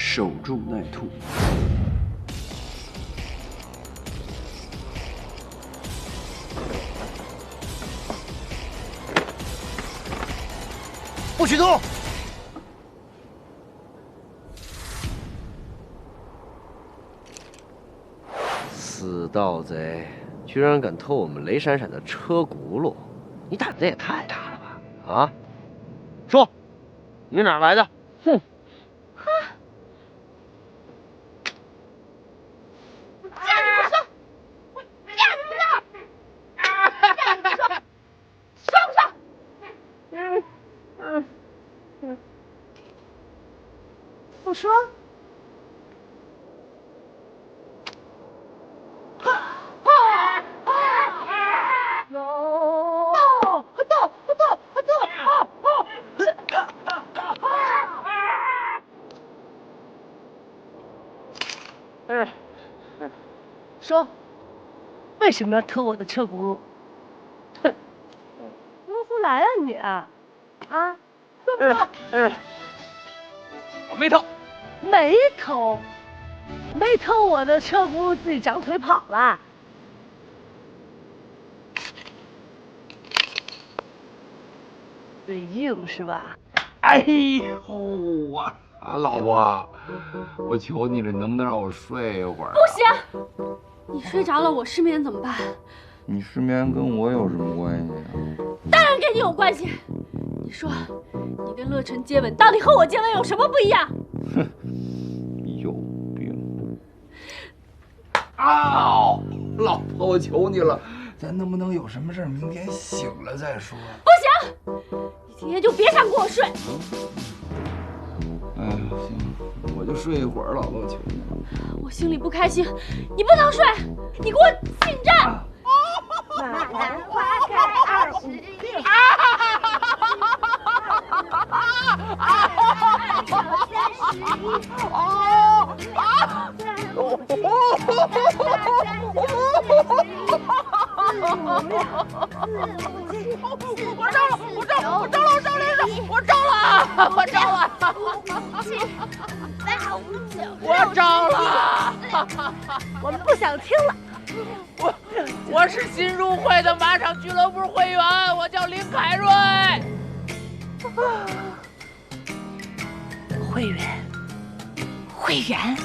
守住奈兔。不许动！死盗贼，居然敢偷我们雷闪闪的车轱辘，你胆子也太大了吧！啊，说，你哪来的？哼！我说，说，为什么要偷我的车轱辘？哼，说出来啊你啊，说不说？我没偷，没偷我的车轱辘，自己长腿跑了。嘴硬是吧？哎呦啊，老婆，我求你了，你能不能让我睡一会儿？不行，你睡着了，我失眠怎么办？你失眠跟我有什么关系啊？当然跟你有关系。你说，你跟乐晨接吻，到底和我接吻有什么不一样？哼，有病！啊，老婆，我求你了，咱能不能有什么事明天醒了再说？不行，你今天就别想跟我睡。哎呀，行，我就睡一会儿，老婆，我求你了。我心里不开心，你不能睡，你给我请战。马兰花开21。我招了！我们不想听了。我是新入会的马场俱乐部会员，我叫林凯瑞。会员。